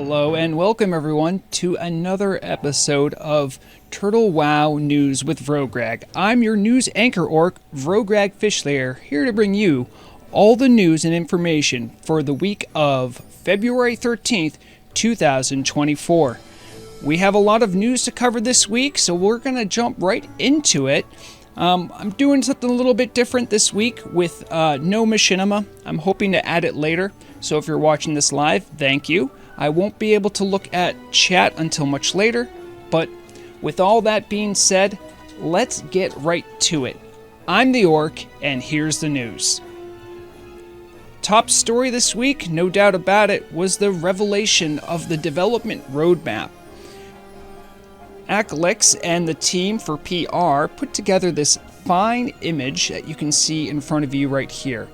Hello and welcome everyone to another episode of Turtle WoW News with Vrograg. I'm your news anchor orc, Vrograg Fishlayer, here to bring you all the news and information for the week of February 13th, 2024. We have a lot of news to cover this week, so we're going to jump right into it. I'm doing something a little bit different this week with no machinima. I'm hoping to add it later, so if you're watching this live, thank you. I won't be able to look at chat until much later, but with all that being said, let's get right to it. I'm the Orc, and here's the news. Top story this week, no doubt about it, was the revelation of the development roadmap. Naxx and the team for PR put together this fine image that you can see in front of you right here.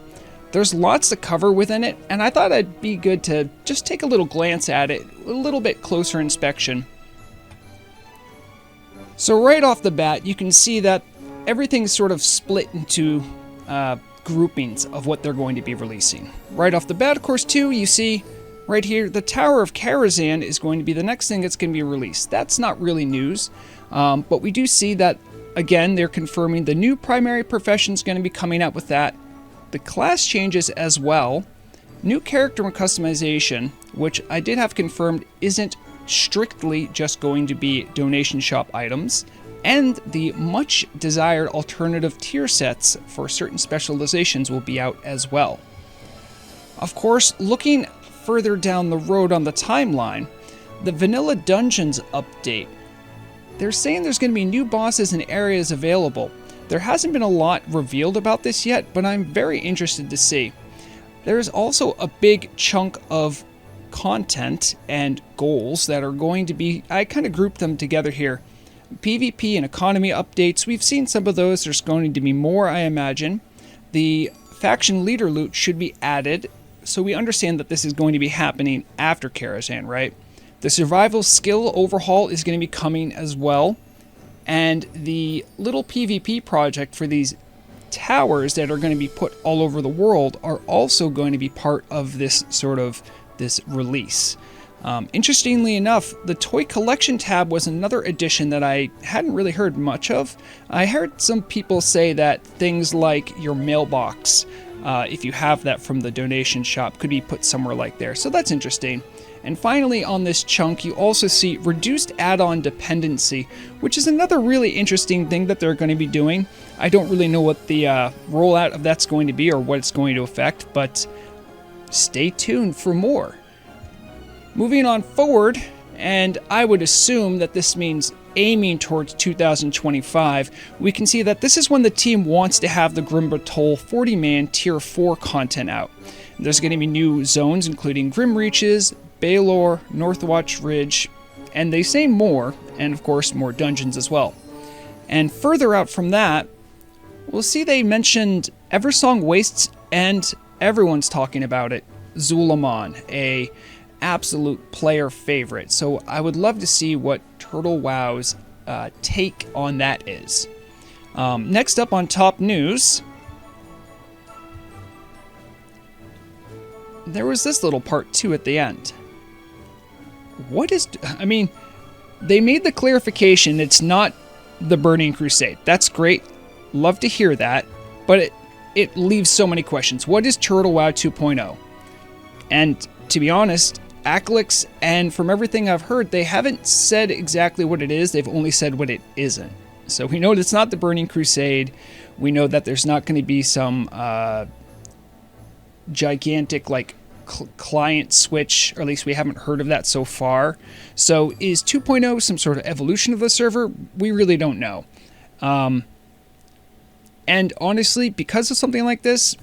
There's lots to cover within it, and I thought it'd be good to just take a little glance at it, a little bit closer inspection. So right off the bat, you can see that everything's sort of split into groupings of what they're going to be releasing. Right off the bat, of course, too, you see right here, the Tower of Karazhan is going to be the next thing that's going to be released. That's not really news, but we do see that, again, they're confirming the new primary profession is going to be coming out with that. The class changes as well, new character customization, which I did have confirmed isn't strictly just going to be donation shop items, and the much desired alternative tier sets for certain specializations will be out as well. Of course, looking further down the road on the timeline, the Vanilla Dungeons update. They're saying there's going to be new bosses and areas available. There hasn't been a lot revealed about this yet, but I'm very interested to see. There's also a big chunk of content and goals that are going to be, I kind of grouped them together here. PvP and economy updates, we've seen some of those, there's going to be more, I imagine. The faction leader loot should be added, so we understand that this is going to be happening after Karazhan, right? The survival skill overhaul is going to be coming as well. And the little PvP project for these towers that are going to be put all over the world are also going to be part of this this release. Interestingly enough, the toy collection tab was another addition that I hadn't really heard much of. I heard some people say that things like your mailbox, if you have that from the donation shop, could be put somewhere like there. So that's interesting. And finally, on this chunk, you also see reduced add-on dependency, which is another really interesting thing that they're going to be doing. I don't really know what the rollout of that's going to be or what it's going to affect, but stay tuned for more. Moving on forward, and I would assume that this means aiming towards 2025, we can see that this is when the team wants to have the Grim Batol 40-man Tier 4 content out. There's going to be new zones, including Grim Reaches, Baylor, Northwatch Ridge, and they say more, and of course more dungeons as well. And further out from that, we'll see they mentioned Eversong Wastes, and everyone's talking about it, Zul'Aman, a absolute player favorite. So I would love to see what Turtle WoW's take on that is. Next up on top news, there was this little part too at the end. They made the clarification it's not the Burning Crusade. That's great. Love to hear that. But it leaves so many questions. What is Turtle WoW 2.0? And to be honest, Naxx, and from everything I've heard, they haven't said exactly what it is. They've only said what it isn't. So we know it's not the Burning Crusade. We know that there's not going to be some gigantic, client switch, or at least we haven't heard of that so far. So is 2.0 some sort of evolution of the server? We really don't know. And honestly, because of something like this,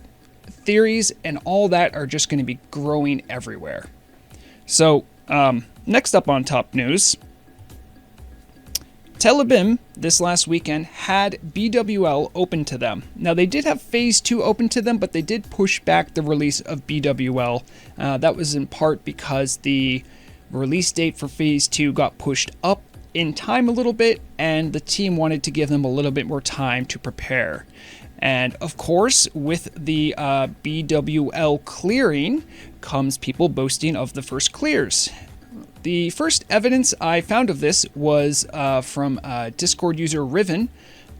theories and all that are just going to be growing everywhere. So next up on top news, Tel'abim this last weekend had BWL open to them. Now they did have Phase 2 open to them, but they did push back the release of BWL. That was in part because the release date for Phase 2 got pushed up in time a little bit, and the team wanted to give them a little bit more time to prepare. And of course, with the BWL clearing comes people boasting of the first clears. the first evidence I found of this was from Discord user Riven,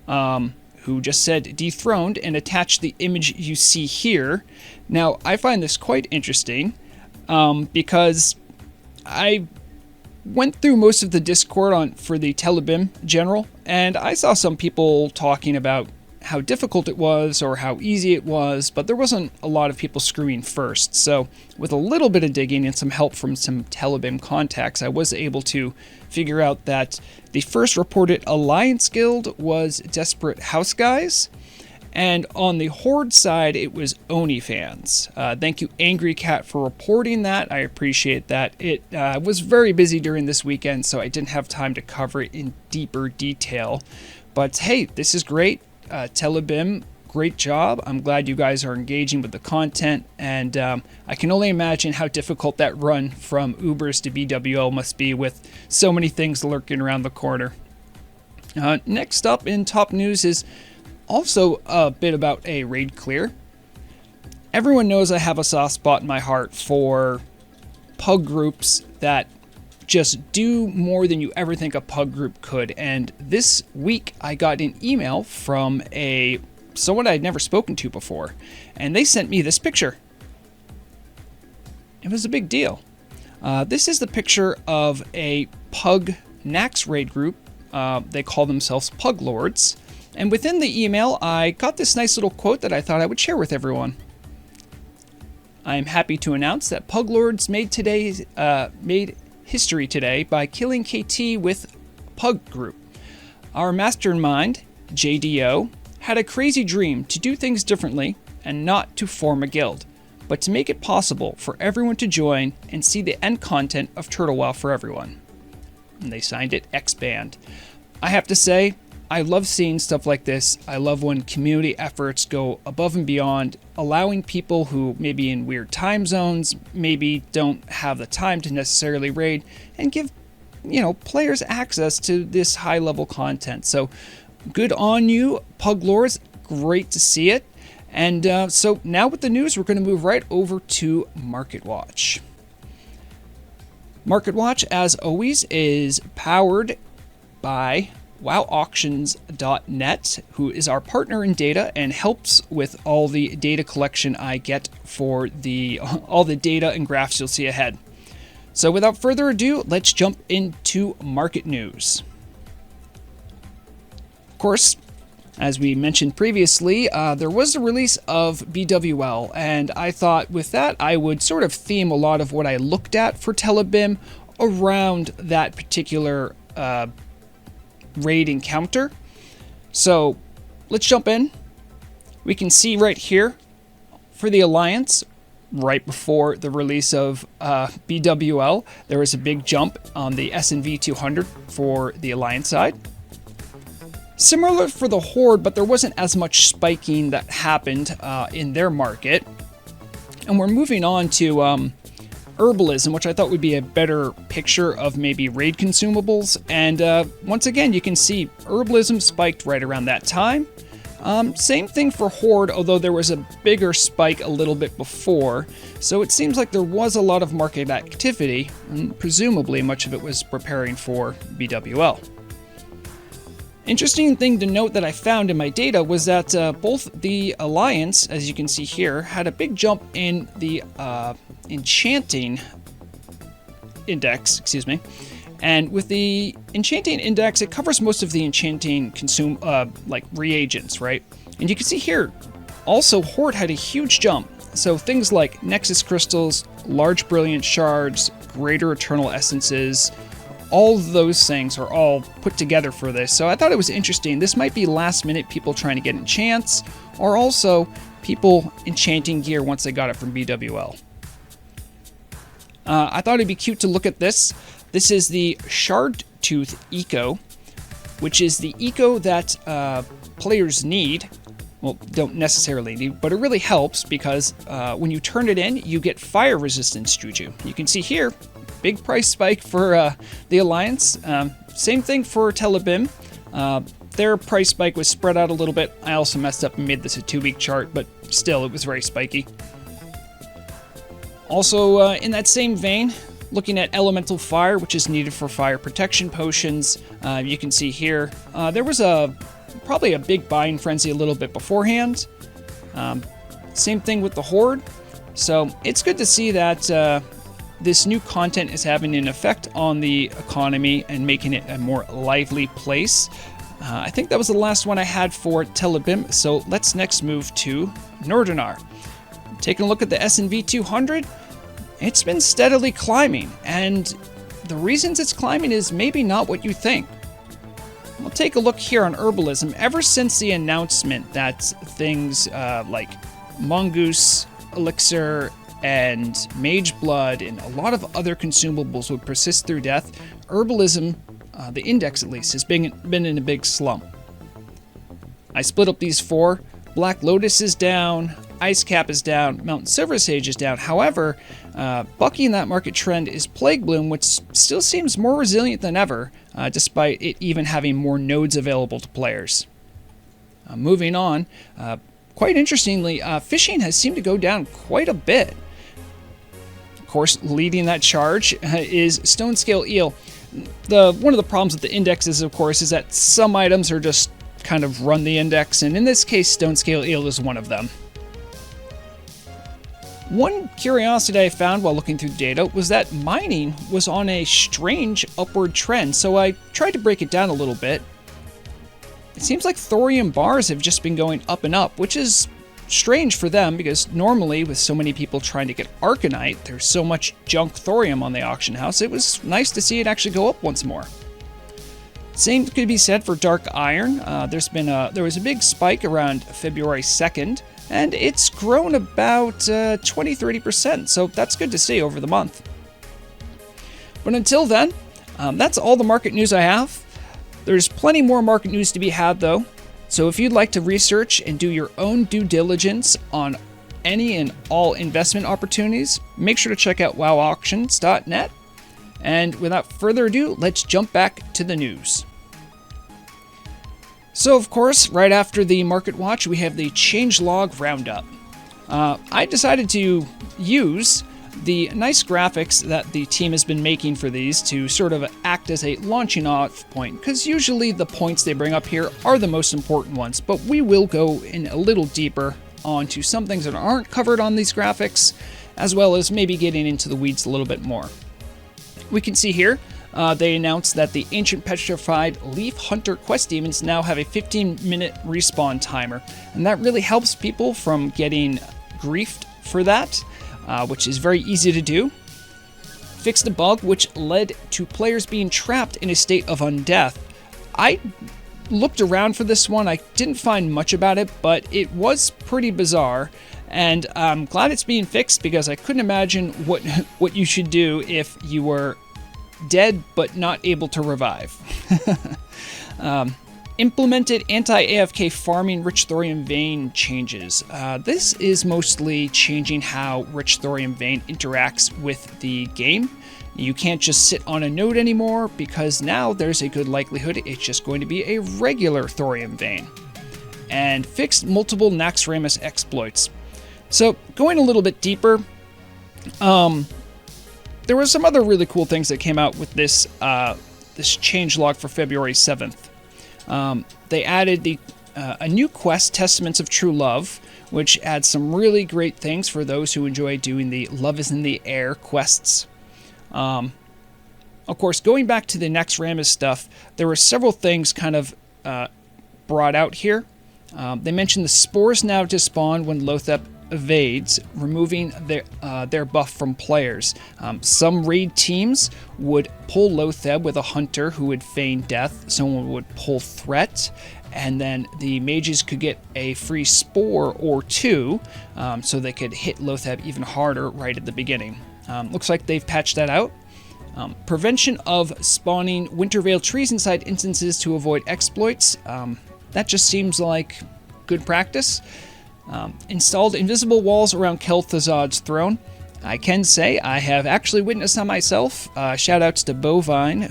who just said dethroned and attached the image you see here. Now, I find this quite interesting because I went through most of the Discord for the Tel'abim general, and I saw some people talking about how difficult it was or how easy it was, but there wasn't a lot of people screaming first. So with a little bit of digging and some help from some Tel'abim contacts, I was able to figure out that the first reported Alliance guild was Desperate House Guys, and on the Horde side, it was Oni fans. Thank you, Angry Cat, for reporting that. I appreciate that. It was very busy during this weekend, so I didn't have time to cover it in deeper detail. But hey, this is great. Tel'abim, great job. I'm glad you guys are engaging with the content, and I can only imagine how difficult that run from Ubers to BWL must be with so many things lurking around the corner. Next up in top news is also a bit about a raid clear. Everyone knows I have a soft spot in my heart for pug groups that just do more than you ever think a pug group could. And this week I got an email from someone I'd never spoken to before, and they sent me this picture. It was a big deal. This is the picture of a pug Naxx raid group. They call themselves Puglords. And within the email, I got this nice little quote that I thought I would share with everyone. I am happy to announce that Puglords made history today by killing KT with Pug Group. Our mastermind, JDO, had a crazy dream to do things differently and not to form a guild, but to make it possible for everyone to join and see the end content of Turtle WoW for everyone. And they signed it X-Band. I have to say, I love seeing stuff like this. I love when community efforts go above and beyond, allowing people who may be in weird time zones, maybe don't have the time to necessarily raid, and give, players access to this high-level content. So good on you, Puglords. Great to see it. And so now with the news, we're going to move right over to Market Watch. Market Watch, as always, is powered by WowAuctions.net, who is our partner in data and helps with all the data collection I get for all the data and graphs you'll see ahead. So without further ado, let's jump into market news. Of course, as we mentioned previously, there was the release of BWL, and I thought with that I would sort of theme a lot of what I looked at for Tel'abim around that particular raid encounter. So let's jump in. We can see right here for the Alliance, right before the release of BWL, there was a big jump on the S&V 200 for the Alliance side. Similar for the Horde, but there wasn't as much spiking that happened in their market. And we're moving on to Herbalism, which I thought would be a better picture of maybe raid consumables. And once again, you can see Herbalism spiked right around that time. Same thing for Horde, although there was a bigger spike a little bit before. So it seems like there was a lot of market activity, and presumably much of it was preparing for BWL. Interesting thing to note that I found in my data was that both the Alliance, as you can see here, had a big jump in the enchanting index, and with the enchanting index, it covers most of the enchanting like reagents, right? And you can see here, also Horde had a huge jump. So things like Nexus crystals, large brilliant shards, greater eternal essences, all of those things are all put together for this. So I thought it was interesting. This might be last minute people trying to get enchants, or also people enchanting gear once they got it from BWL. I thought it'd be cute to look at this. This is the Shard Tooth Eco, which is the eco that players need. Well, don't necessarily need, but it really helps because when you turn it in, you get fire resistance juju. You can see here, big price spike for the Alliance. Same thing for Tel'abim. Their price spike was spread out a little bit. I also messed up and made this a 2-week chart, but still, it was very spiky. Also, in that same vein, Looking at elemental fire, which is needed for fire protection potions, you can see here there was probably a big buying frenzy a little bit beforehand. Same thing with the horde. So it's good to see that this new content is having an effect on the economy and making it a more lively place. I think that was the last one I had for Tel'abim, so let's next move to Nordinar. Taking a look at the S&V 200, it's been steadily climbing, and the reasons it's climbing is maybe not what you think. We'll take a look here on herbalism. Ever since the announcement that things like mongoose, elixir, and mage blood, and a lot of other consumables would persist through death, herbalism, the index at least, has been in a big slump. I split up these four. Black Lotus is down, Ice Cap is down, Mountain Silver Sage is down. However, bucking that market trend is Plague Bloom, which still seems more resilient than ever, despite it even having more nodes available to players. Moving on, quite interestingly, fishing has seemed to go down quite a bit. Of course, leading that charge is Stone Scale Eel. One of the problems with the indexes, of course, is that some items are just kind of run the index, and in this case, Stone Scale Eel is one of them. One curiosity I found while looking through data was that mining was on a strange upward trend, so I tried to break it down a little bit. It seems like thorium bars have just been going up and up, which is strange for them because normally with so many people trying to get Arcanite, there's so much junk thorium on the auction house. It was nice to see it actually go up once more. Same could be said for Dark Iron. There was a big spike around February 2nd, and it's grown about 20-30%, so that's good to see over the month. But until then, that's all the market news I have. There's plenty more market news to be had though, so if you'd like to research and do your own due diligence on any and all investment opportunities, make sure to check out wowauctions.net. And without further ado, let's jump back to the news. So of course, right after the Market Watch, we have the Changelog Roundup. I decided to use the nice graphics that the team has been making for these to sort of act as a launching off point, because usually the points they bring up here are the most important ones, but we will go in a little deeper onto some things that aren't covered on these graphics, as well as maybe getting into the weeds a little bit more. We can see here, they announced that the Ancient Petrified Leaf Hunter quest demons now have a 15-minute respawn timer, and that really helps people from getting griefed for that, which is very easy to do. Fixed a bug which led to players being trapped in a state of undeath. I looked around for this one. I didn't find much about it, but it was pretty bizarre, and I'm glad it's being fixed because I couldn't imagine what you should do if you were dead but not able to revive. Implemented anti-AFK farming rich thorium vein changes. This is mostly changing how rich thorium vein interacts with the game. You can't just sit on a node anymore because now there's a good likelihood it's just going to be a regular thorium vein. And fixed multiple Naxx exploits. So going a little bit deeper, there were some other really cool things that came out with this changelog for February 7th. They added a new quest, Testaments of True Love, which adds some really great things for those who enjoy doing the Love is in the Air quests. Of course, going back to the Naxx stuff, there were several things kind of brought out here. They mentioned the spores now despawn when Lothep evades, removing their buff from players. Some raid teams would pull Lotheb with a hunter who would feign death, someone would pull threat, and then the mages could get a free spore or two, so they could hit Lotheb even harder right at the beginning. Looks like they've patched that out. Prevention of spawning Wintervale trees inside instances to avoid exploits. That just seems like good practice. Installed invisible walls around Kel'Thuzad's throne. I can say I have actually witnessed that myself. Shoutouts to Bovine,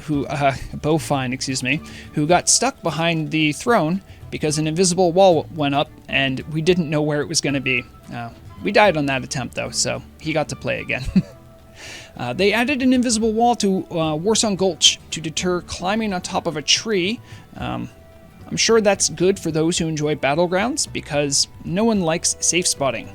who got stuck behind the throne because an invisible wall went up and we didn't know where it was going to be. We died on that attempt though, so he got to play again. They added an invisible wall to Warsong Gulch to deter climbing on top of a tree. I'm sure that's good for those who enjoy battlegrounds, because no one likes safe spotting.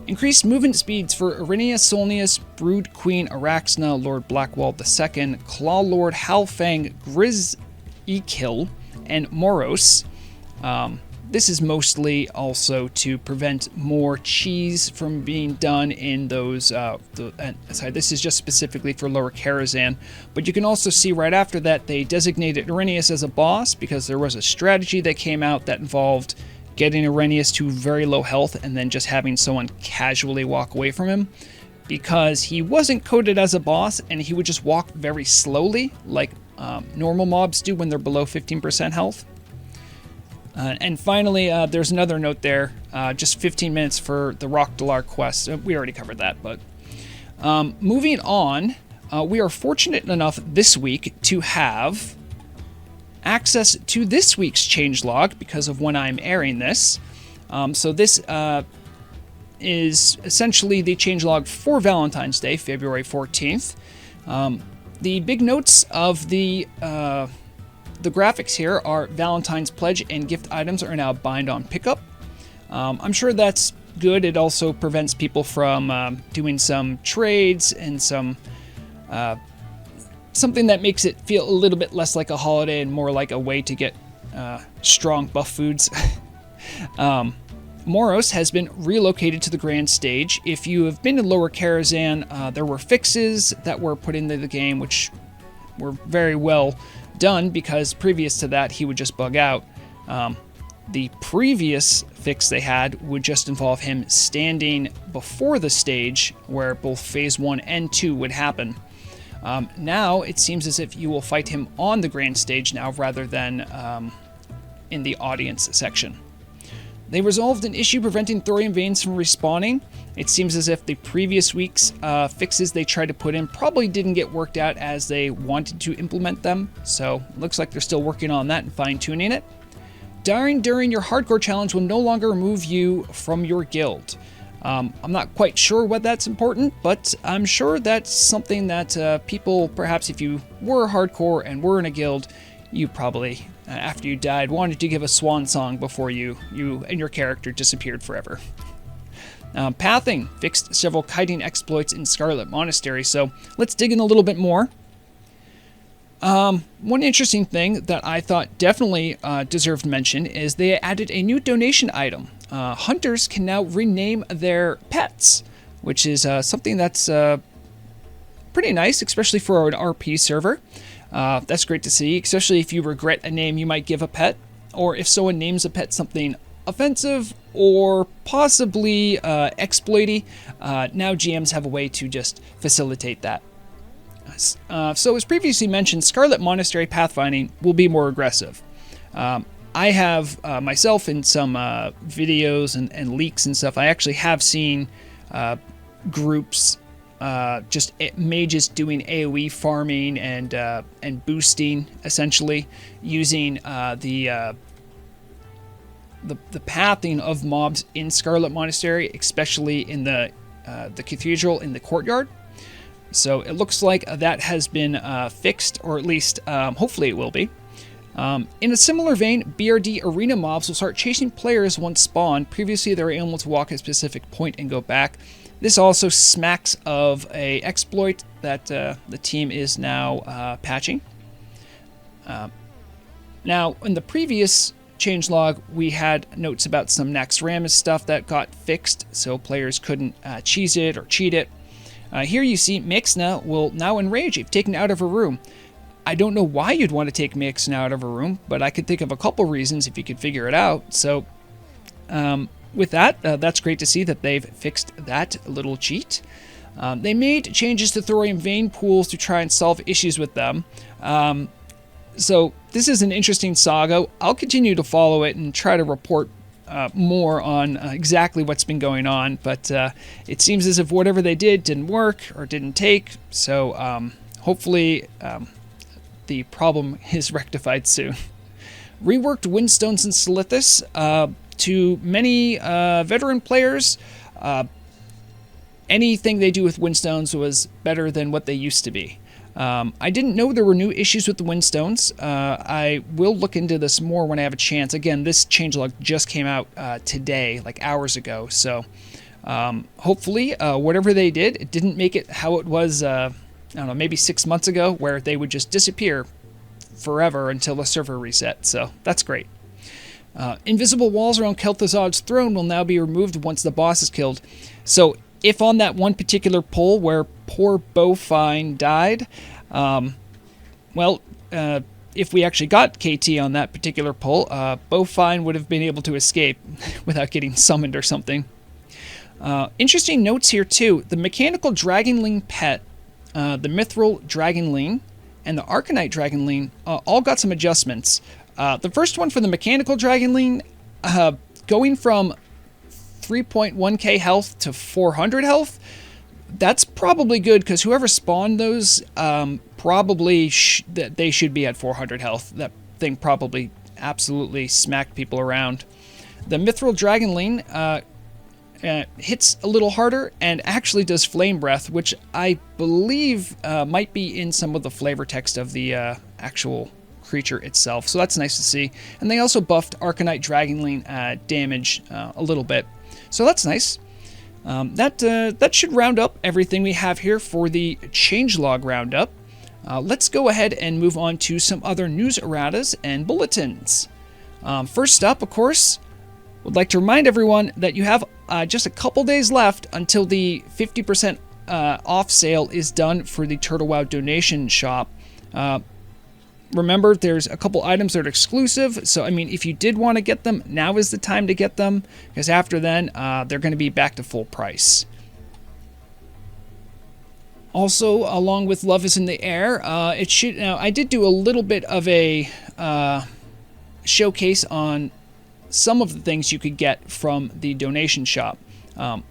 Increased movement speeds for Irinia Solnius, Brood Queen Araxna, Lord Blackwall II, Claw Lord Halfang, Grizz Ekil, and Moros. This is mostly also to prevent more cheese from being done in those... this is just specifically for Lower Karazhan. But you can also see right after that they designated Irinius as a boss, because there was a strategy that came out that involved getting Irinius to very low health and then just having someone casually walk away from him. Because he wasn't coded as a boss, and he would just walk very slowly, like normal mobs do when they're below 15% health. And finally, there's another note there, just 15 minutes for the Rock Dalar quest. We already covered that, but moving on, we are fortunate enough this week to have access to this week's changelog because of when I'm airing this. So this is essentially the changelog for Valentine's Day, February 14th. The big notes of the graphics here are Valentine's pledge and gift items are now bind on pickup. I'm sure that's good. It also prevents people from doing some trades and some something that makes it feel a little bit less like a holiday and more like a way to get strong buff foods. Moros has been relocated to the grand stage. If you have been in Lower Karazhan, there were fixes that were put into the game which were very well done, because previous to that he would just bug out. The previous fix they had would just involve him standing before the stage where both phase 1 and 2 would happen. Now it seems as if you will fight him on the grand stage now rather than in the audience section. They resolved an issue preventing thorium veins from respawning. It seems as if the previous week's fixes they tried to put in probably didn't get worked out as they wanted to implement them, so it looks like they're still working on that and fine-tuning it. Dying during your hardcore challenge will no longer remove you from your guild. I'm not quite sure why that's important, but I'm sure that's something that people, perhaps if you were hardcore and were in a guild, you probably, after you died, wanted to give a swan song before you and your character disappeared forever. Pathing fixed several kiting exploits in Scarlet Monastery, so let's dig in a little bit more. One interesting thing that I thought definitely deserved mention is they added a new donation item. Hunters can now rename their pets, which is something that's pretty nice, especially for an RP server. That's great to see, especially if you regret a name you might give a pet, or if someone names a pet something offensive or possibly exploity. Now GMs have a way to just facilitate that. So as previously mentioned, Scarlet Monastery pathfinding will be more aggressive. I have myself in some videos and leaks and stuff, I actually have seen groups, just mages doing AoE farming and boosting, essentially, using the pathing of mobs in Scarlet Monastery, especially in the cathedral in the courtyard. So it looks like that has been fixed, or at least hopefully it will be. In a similar vein, BRD arena mobs will start chasing players once spawned. Previously, they were able to walk a specific point and go back. This also smacks of a exploit that the team is now patching. Now, in the previous changelog, we had notes about some Naxx stuff that got fixed, so players couldn't cheese it or cheat it. Here you see Mixna will now enrage if taken out of a room. I don't know why you'd want to take Mixna out of a room, but I could think of a couple reasons if you could figure it out. So with that, that's great to see that they've fixed that little cheat. They made changes to thorium vein pools to try and solve issues with them. So this is an interesting saga. I'll continue to follow it and try to report more on exactly what's been going on, but it seems as if whatever they did didn't work or didn't take, so hopefully the problem is rectified soon. Reworked Windstones and Silithus. To many veteran players, anything they do with Windstones was better than what they used to be. I didn't know there were new issues with the Windstones. I will look into this more when I have a chance. Again, this changelog just came out today, like hours ago. So hopefully, whatever they did, it didn't make it how it was, I don't know, maybe 6 months ago, where they would just disappear forever until the server reset. So that's great. Invisible walls around Kel'Thuzad's throne will now be removed once the boss is killed. So if on that one particular pull where poor Bowfine died, if we actually got KT on that particular pull, Bowfine would have been able to escape without getting summoned or something. Interesting notes here too. The mechanical Dragonling pet, the Mithril Dragonling, and the Arcanite Dragonling all got some adjustments. The first one for the mechanical Dragonling, going from 3.1k health to 400 health, that's probably good, because whoever spawned those, probably they should be at 400 health. That thing probably absolutely smacked people around. The Mithril Dragonling hits a little harder and actually does Flame Breath, which I believe might be in some of the flavor text of the actual creature itself. So that's nice to see. And they also buffed Arcanite Dragonling damage a little bit. So that's nice. That should round up everything we have here for the Changelog Roundup. Let's go ahead and move on to some other news erratas and bulletins. First up, of course, would like to remind everyone that you have just a couple days left until the 50% off sale is done for the Turtle Wow donation shop. Remember, there's a couple items that are exclusive, so I mean, if you did want to get them, now is the time to get them, because after then, they're going to be back to full price. Also, along with Love is in the Air, I did do a little bit of a showcase on some of the things you could get from the donation shop.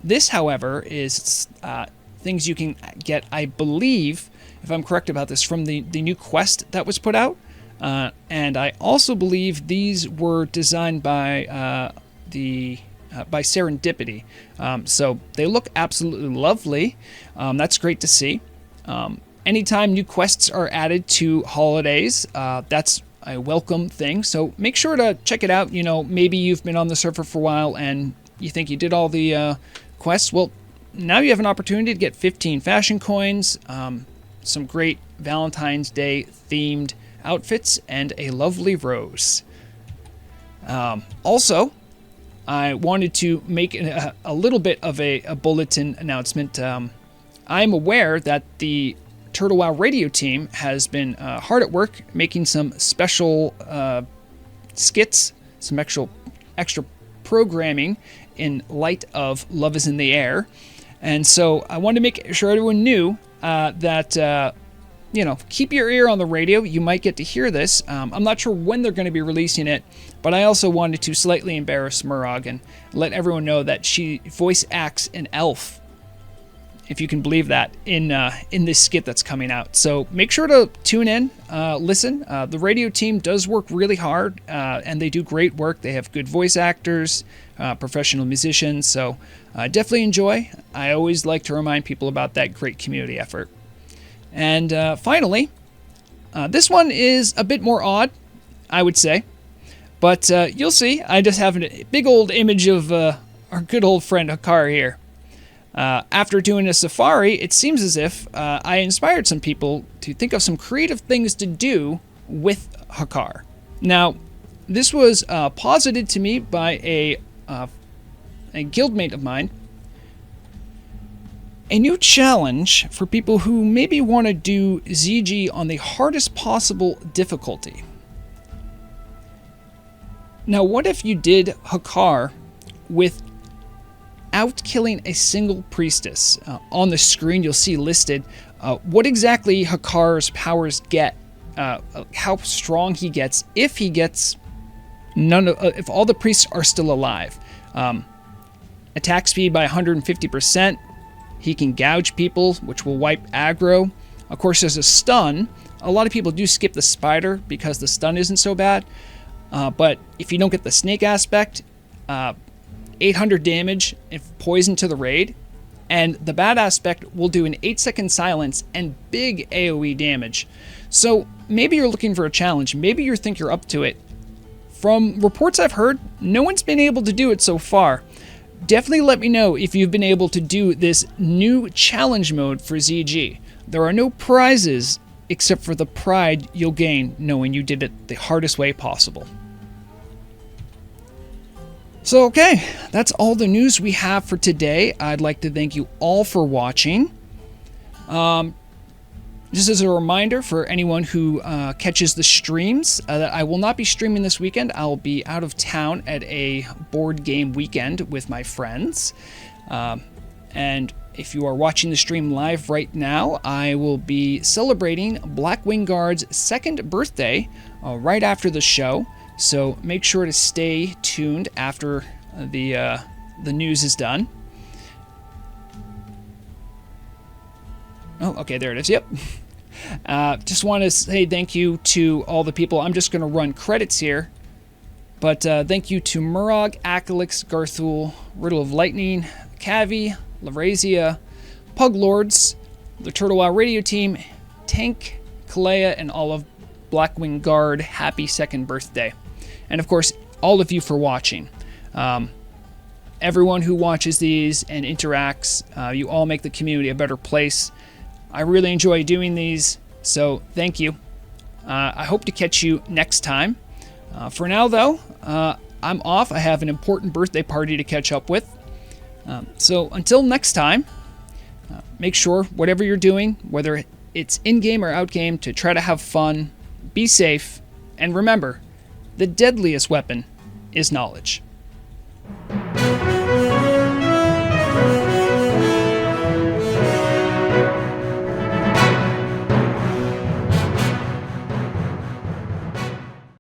This, however, is things you can get, I believe, if I'm correct about this, from the new quest that was put out. And I also believe these were designed by by Serendipity. So they look absolutely lovely. That's great to see. Anytime new quests are added to holidays, that's a welcome thing. So make sure to check it out. You know, maybe you've been on the server for a while and you think you did all the quests. Well, now you have an opportunity to get 15 fashion coins, some great Valentine's Day themed outfits, and a lovely rose. Also, I wanted to make a little bit of a bulletin announcement. I'm aware that the Turtle Wow radio team has been hard at work making some special skits, some extra programming in light of Love is in the Air. And so I wanted to make sure everyone knew that, keep your ear on the radio. You might get to hear this. I'm not sure when they're going to be releasing it, but I also wanted to slightly embarrass Murag and let everyone know that she voice acts an elf, if you can believe that, in this skit that's coming out. So make sure to tune in, listen. The radio team does work really hard, and they do great work. They have good voice actors, professional musicians, so definitely enjoy. I always like to remind people about that great community effort. And finally, this one is a bit more odd, I would say, but you'll see. I just have a big old image of our good old friend Hakar here. After doing a safari, it seems as if I inspired some people to think of some creative things to do with Hakar. Now, this was posited to me by a guildmate of mine. A new challenge for people who maybe want to do ZG on the hardest possible difficulty. Now, what if you did Hakar without killing a single priestess? On the screen, you'll see listed what exactly Hakar's powers get, how strong he gets, if he gets if all the priests are still alive. Attack speed by 150%. He can gouge people, which will wipe aggro. Of course, there's a stun. A lot of people do skip the spider because the stun isn't so bad. But if you don't get the snake aspect, 800 damage if poison to the raid. and the bad aspect will do an 8-second silence and big AoE damage. So maybe you're looking for a challenge, maybe you think you're up to it. From reports I've heard, no one's been able to do it so far. Definitely let me know if you've been able to do this new challenge mode for ZG. There are no prizes except for the pride you'll gain knowing you did it the hardest way possible. So okay, that's all the news we have for today. I'd like to thank you all for watching. Just as a reminder for anyone who catches the streams, that I will not be streaming this weekend. I'll be out of town at a board game weekend with my friends. And if you are watching the stream live right now, I will be celebrating Blackwing Guard's 2nd birthday right after the show. So make sure to stay tuned after the news is done. Oh, okay, there it is. Yep. Just want to say thank you to all the people. I'm just going to run credits here. But thank you to Murog, Akalix, Garthul, Riddle of Lightning, Cavi, Larazia, Puglords, the Turtle Wow Radio Team, Tank, Kalea, and all of Blackwing Guard. Happy 2nd birthday. And of course, all of you for watching. Everyone who watches these and interacts, you all make the community a better place. I really enjoy doing these, so thank you. I hope to catch you next time. For now, though, I'm off. I have an important birthday party to catch up with. So until next time, make sure, whatever you're doing, whether it's in-game or out-game, to try to have fun, be safe, and remember, the deadliest weapon is knowledge.